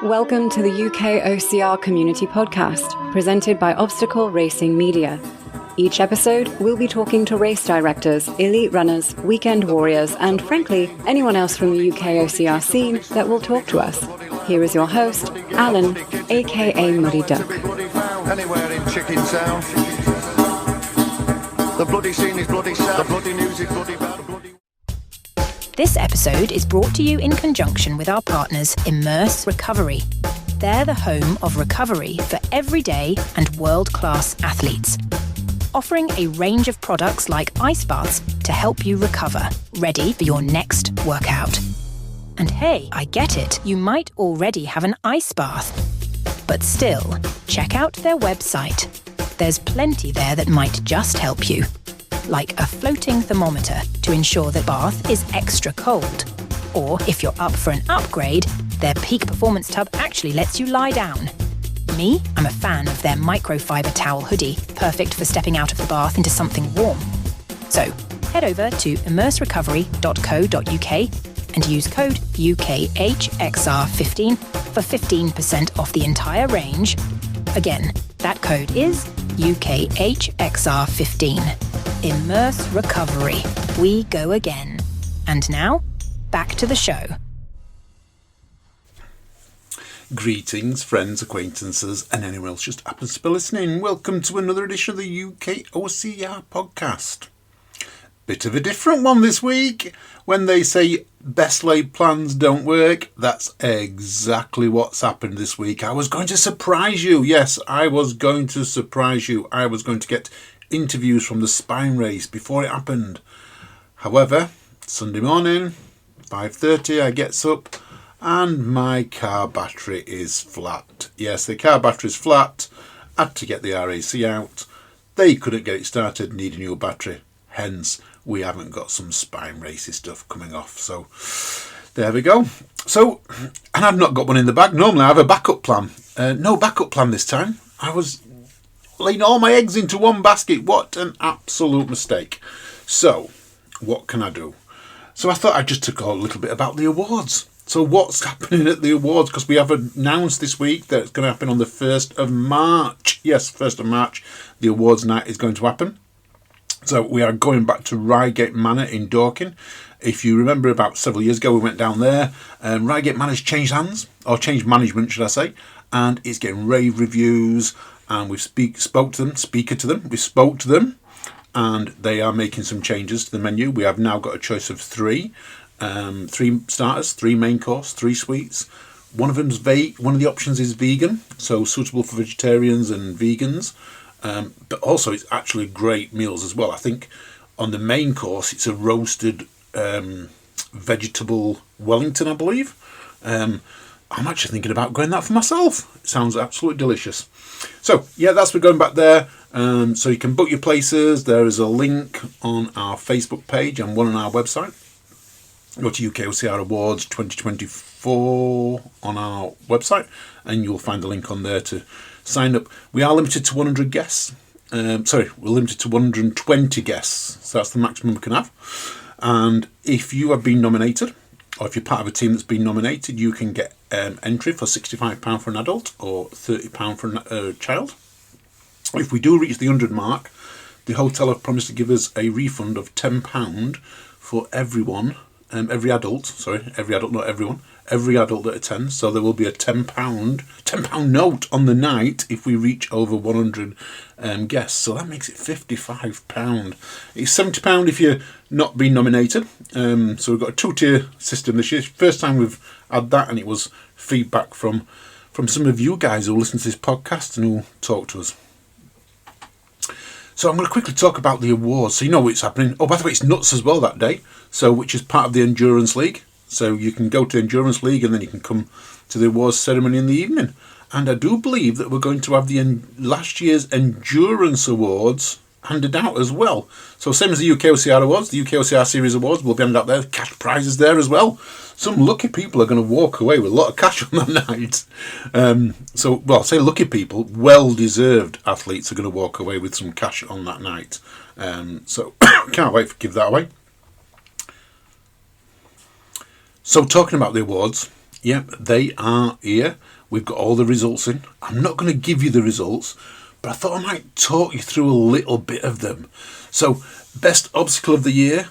Welcome to the UK OCR Community Podcast, presented by Obstacle Racing Media. Each episode, we'll be talking to race directors, elite runners, weekend warriors, and frankly, anyone else from the UK OCR scene that will talk to us. Here is your host, Alan, aka Muddy Duck. Anywhere in Chicken Town. The bloody scene is bloody sad. The bloody news is bloody bad. This episode is brought to you in conjunction with our partners, Immerse Recovery. They're the home of recovery for everyday and world-class athletes, offering a range of products like ice baths to help you recover, ready for your next workout. And hey, I get it, you might already have an ice bath. But still, check out their website. There's plenty there that might just help you. Like a floating thermometer to ensure the bath is extra cold. Or if you're up for an upgrade, their peak performance tub actually lets you lie down. Me, I'm a fan of their microfiber towel hoodie, perfect for stepping out of the bath into something warm. So, head over to immerserecovery.co.uk and use code UKHXR15 for 15% off the entire range. Again, that code is UKHXR15. Immerse Recovery. We go again. And now, back to the show. Greetings, friends, acquaintances, and anyone else just happens to be listening. Welcome to another edition of the UK OCR podcast. Bit of a different one this week. When they say best laid plans don't work, that's exactly what's happened this week. I was going to surprise you. Yes, I was going to surprise you. I was going to get interviews from the spine race before it happened. However, Sunday morning, 5:30, I gets up and my car battery is flat. Yes, the car battery is flat. Had to get the RAC out. They couldn't get it started, need a new battery. Hence, we haven't got some spine racy stuff coming off. So, there we go. So, and I've not got one in the bag. Normally I have a backup plan. No backup plan this time. I was laying all my eggs into one basket. What an absolute mistake. So, what can I do? So I thought I'd just talk a little bit about the awards. So what's happening at the awards? Because we have announced this week that it's going to happen on the 1st of March. Yes, 1st of March, the awards night is going to happen. So we are going back to Reigate Manor in Dorking. If you remember, about several years ago, we went down there. Reigate Manor's changed hands, or changed management, should I say. And it's getting rave reviews. And we've spoke to them, we spoke to them, and they are making some changes to the menu. We have now got a choice of three starters, 3 main course, 3 sweets. One of them's one of the options is vegan, so suitable for vegetarians and vegans. But also it's actually great meals as well. I think on the main course it's a roasted vegetable Wellington, I believe. I'm actually thinking about going that for myself. It sounds absolutely delicious. So, yeah, that's we're going back there. So you can book your places. There is a link on our Facebook page and one on our website. Go to UK OCR Awards 2024 on our website and you'll find the link on there to sign up. We are limited to 100 guests. We're limited to 120 guests. So that's the maximum we can have. And if you have been nominated, or if you're part of a team that's been nominated, you can get entry for £65 for an adult or £30 for a child. If we do reach the 100 mark, the hotel have promised to give us a refund of £10 for everyone, every adult, not everyone, every adult that attends. So there will be a £10 note on the night if we reach over 100 guests. So that makes it £55. It's £70 if you're not been nominated. So we've got a 2-tier system this year. First time we've had that, and it was feedback from some of you guys who listen to this podcast and who talk to us. So I'm going to quickly talk about the awards. So you know what's happening. Oh, by the way, it's nuts as well that day. So which is part of the Endurance League. So you can go to the Endurance League and then you can come to the awards ceremony in the evening. And I do believe that we're going to have the last year's Endurance Awards handed out as well. So same as the UK OCR Awards, the UK OCR Series Awards will be handed out there. Cash prizes there as well. Some lucky people are going to walk away with a lot of cash on that night. I say lucky people, well-deserved athletes are going to walk away with some cash on that night. Can't wait to give that away. So talking about the awards, yep, they are here. We've got all the results in. I'm not going to give you the results, but I thought I might talk you through a little bit of them. So, Best Obstacle of the Year,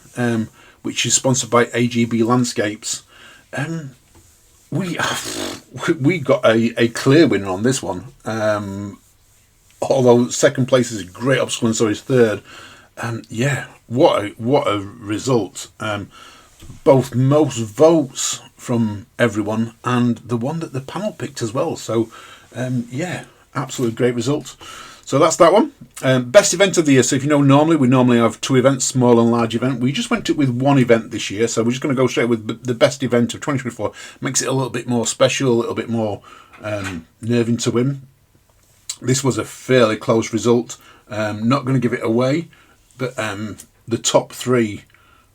which is sponsored by AGB Landscapes. We got a clear winner on this one. Although second place is a great obstacle and so is third. What a result. Both most votes from everyone and the one that the panel picked as well. So, absolutely great result. So that's that one. Best event of the year. So if you know, we normally have 2 events, small and large event. We just went up with 1 event this year. So we're just going to go straight with the best event of 2024. Makes it a little bit more special, a little bit more nerving to win. This was a fairly close result. Not going to give it away, but the top 3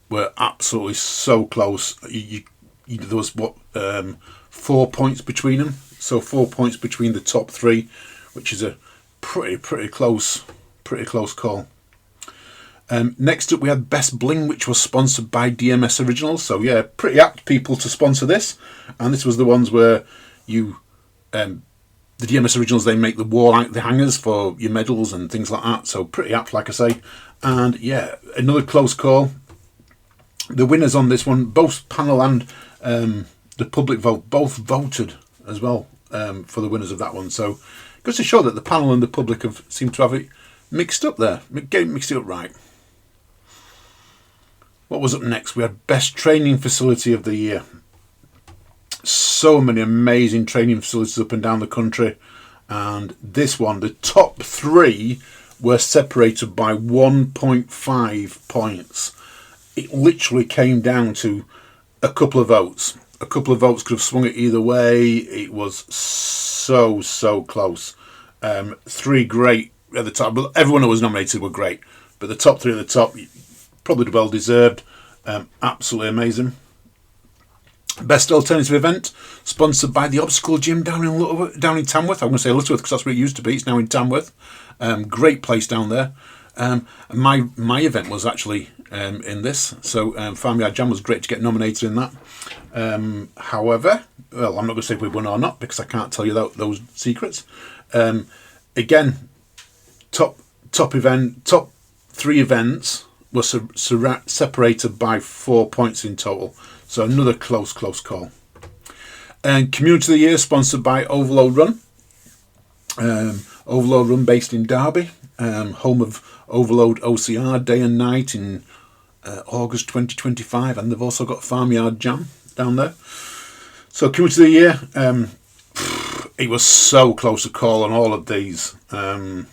were absolutely so close. There was 4 points between them. So 4 points between the top 3, which is a pretty close call. Next up we had Best Bling, which was sponsored by DMS Originals. So yeah, pretty apt people to sponsor this. And this was the ones where the DMS Originals, they make the hangers for your medals and things like that. So pretty apt, like I say. And yeah, another close call. The winners on this one, both panel and the public vote, both voted as well for the winners of that one. So it goes to show that the panel and the public have seemed to have it mixed up there, mixed it up right. What was up next? We had Best Training Facility of the Year. So many amazing training facilities up and down the country. And this one, the top 3 were separated by 1.5 points. It literally came down to a couple of votes. A couple of votes could have swung it either way. It was so close. 3 great at the top. But everyone who was nominated were great. But the top 3 at the top, probably well deserved. Absolutely amazing. Best Alternative Event, sponsored by the Obstacle Gym down in Tamworth. I'm going to say Lutterworth because that's where it used to be. It's now in Tamworth. Great place down there. My event was actually in this, so Farmyard Jam was great to get nominated in that. However, well, I'm not going to say if we won or not because I can't tell you those secrets. Again, top 3 events were separated by 4 points in total. So another close call. And Community of the Year, sponsored by Overload Run. Overload Run based in Derby, home of Overload OCR day and night in August 2025, and they've also got Farmyard Jam down there. So Community of the Year, it was so close to call on all of these, that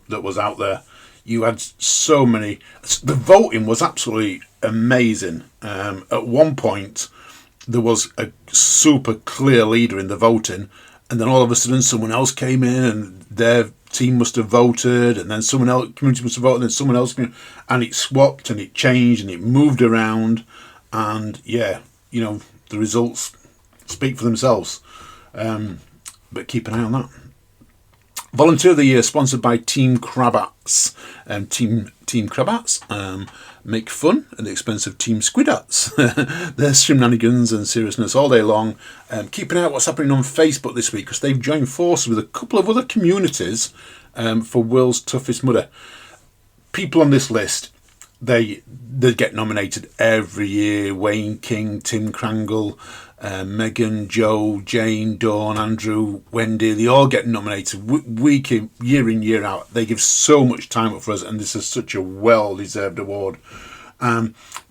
was out there. You had so many. The voting was absolutely amazing. At one point, there was a super clear leader in the voting, and then all of a sudden someone else came in and their team must have voted, and then someone else, community must have voted, and then someone else came, and it swapped and it changed and it moved around, and yeah, the results speak for themselves. But keep an eye on that. Volunteer of the Year, sponsored by Team Crabats. Team Crabats make fun at the expense of Team Squidats. There's shenanigans and seriousness all day long. Keep an eye out what's happening on Facebook this week because they've joined forces with a couple of other communities for World's Toughest Mudder. People on this list, they get nominated every year. Wayne King, Tim Crangle, Megan, Joe, Jane, Dawn, Andrew, Wendy, they all get nominated week in, year out. They give so much time up for us, and this is such a well-deserved award.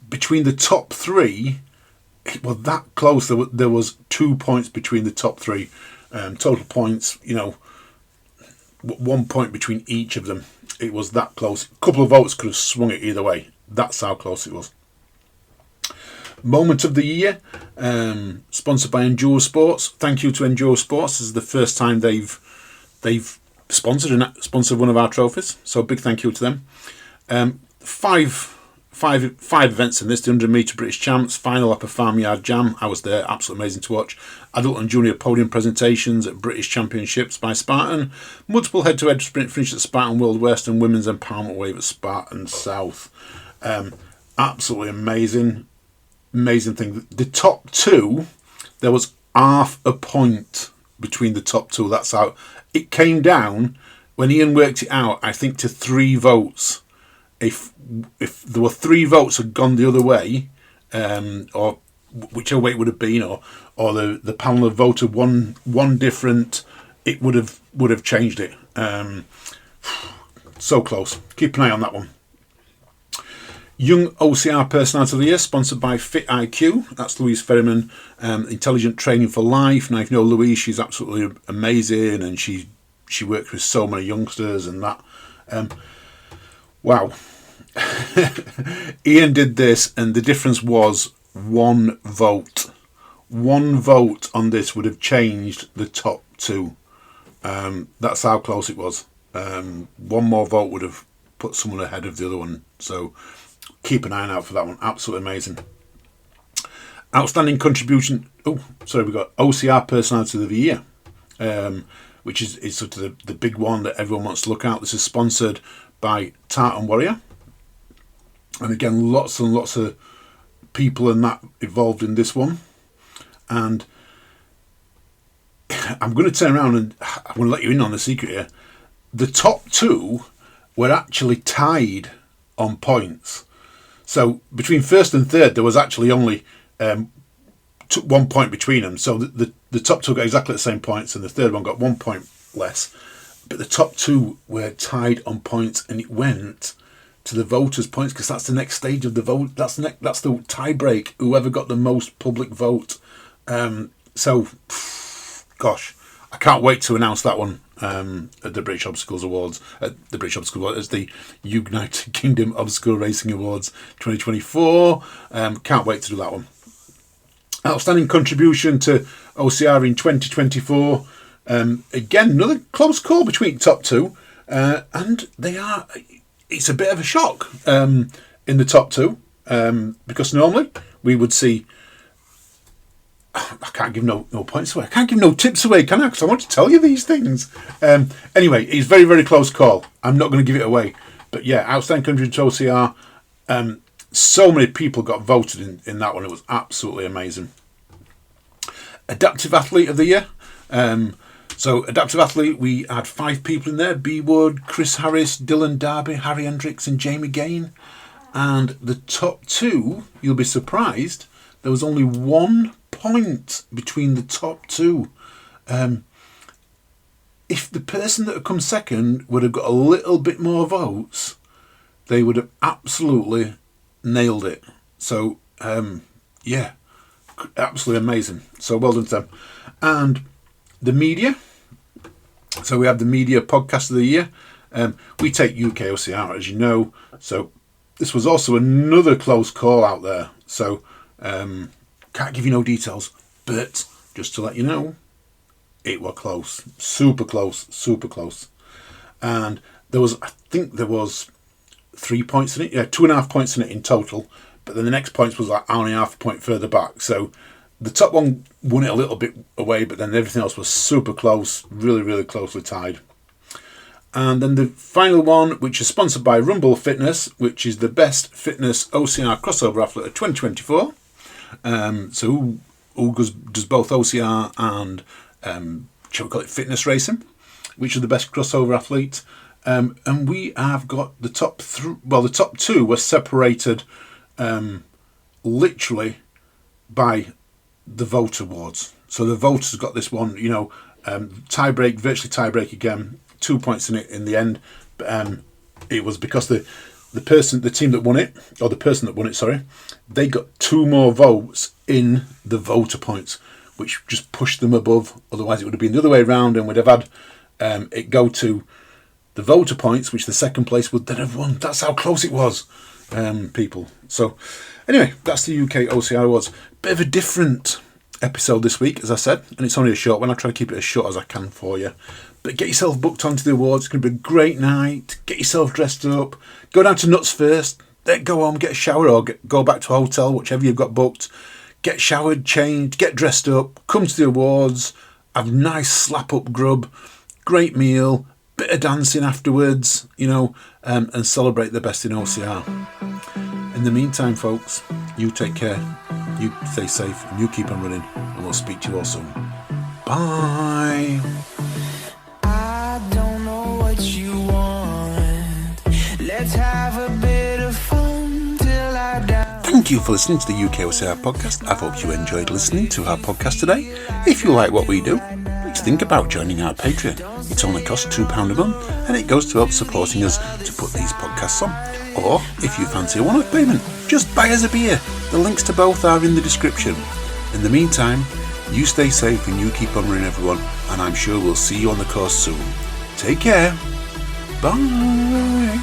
Between the top 3, it was that close. There was 2 points between the top 3. Total points, 1 point between each of them. It was that close. A couple of votes could have swung it either way. That's how close it was. Moment of the Year, sponsored by Endure Sports. Thank you to Endure Sports. This is the first time they've sponsored one of our trophies. So big thank you to them. Five events in this: the 100 metre British Champs, final up a Farmyard Jam. I was there, absolutely amazing to watch. Adult and junior podium presentations at British Championships by Spartan. Multiple head-to-head sprint finish at Spartan World West and women's empowerment wave at Spartan South. Absolutely amazing. amazing thing. The top two, there was half a point between the top two. That's how it came down when Ian worked it out, I think, to 3 votes. If there were 3 votes had gone the other way, or whichever way it would have been, or the panel had voted one different, it would have changed it. So close. Keep an eye on that one. Young OCR Personality of the Year, sponsored by Fit IQ. That's Louise Ferryman, Intelligent Training for Life. Now, if you know Louise, she's absolutely amazing, and she works with so many youngsters and that. Wow. Ian did this, and the difference was 1 vote. 1 vote on this would have changed the top 2. That's how close it was. 1 more vote would have put someone ahead of the other one. So keep an eye out for that one. Absolutely amazing. Outstanding contribution. We've got OCR Personality of the Year, which is sort of the big one that everyone wants to look at. This is sponsored by Tartan Warrior. And again, lots and lots of people in that involved in this one. And I'm going to turn around and I'm going to let you in on the secret here. The top 2 were actually tied on points. So between first and third, there was actually only 1 point between them. So the top 2 got exactly the same points, and the third one got 1 point less. But the top 2 were tied on points, and it went to the voters' points, because that's the next stage of the vote. That's the tie break. Whoever got the most public vote. So, gosh, I can't wait to announce that one at the British Obstacles Awards. As the United Kingdom Obstacle Racing Awards 2024. Can't wait to do that one. Outstanding contribution to OCR in 2024. Again, another close call between top 2, and it's a bit of a shock in the top 2, because normally we would see. I can't give no points away. I can't give no tips away, can I? Because I want to tell you these things. Anyway, it's very, very close call. I'm not going to give it away. But yeah, outstanding contribution to OCR. So many people got voted in that one. It was absolutely amazing. Adaptive Athlete of the Year. So Adaptive Athlete, we had 5 people in there. B Wood, Chris Harris, Dylan Darby, Harry Hendricks and Jamie Gain. And the top 2, you'll be surprised, there was only 1 point between the top 2. If the person that had come second would have got a little bit more votes, they would have absolutely nailed it. So, yeah, absolutely amazing. So well done to them. And the media. So we have the Media Podcast of the Year. We take UK OCR, as you know. So this was also another close call out there. So can't give you no details, but just to let you know, it was close. Super close, super close. And I think there was 3 points in it. Yeah, 2.5 points in it in total. But then the next points was like only half a point further back. So the top one won it a little bit away, but then everything else was super close, really, really closely tied. And then the final one, which is sponsored by Rumble Fitness, which is the best fitness OCR crossover athlete of 2024. So who does both OCR and, shall we call it fitness racing, which are the best crossover athlete. And we have got the top 2 were separated literally by the vote awards. So the voters got this one, tie-break, virtually tie-break again, 2 points in it in the end. It was because the team that won it, or the person that won it, sorry, they got 2 more votes in the voter points, which just pushed them above. Otherwise it would have been the other way around, and we'd have had it go to the voter points, which the second place would then have won. That's how close it was, people. So anyway, that's the UK OCR Awards. Bit of a different episode this week, as I said, and it's only a short one. I try to keep it as short as I can for you. But get yourself booked onto the awards. It's going to be a great night. Get yourself dressed up. Go down to Nuts first. Then go home, get a shower, or go back to a hotel, whichever you've got booked. Get showered, changed, get dressed up. Come to the awards. Have a nice slap-up grub. Great meal. Bit of dancing afterwards, and celebrate the best in OCR. In the meantime, folks, you take care, you stay safe, and you keep on running, and we'll speak to you all soon. Bye. I don't know what you want. Let's have a bit of fun till I die. Thank you for listening to the UKOCR podcast. I hope you enjoyed listening to our podcast today. If you like what we do, please think about joining our Patreon. It only costs £2 a month, and it goes to help supporting us to put these podcasts on. Or, if you fancy a one-off payment, just buy us a beer. The links to both are in the description. In the meantime, you stay safe and you keep on running, everyone, and I'm sure we'll see you on the course soon. Take care. Bye.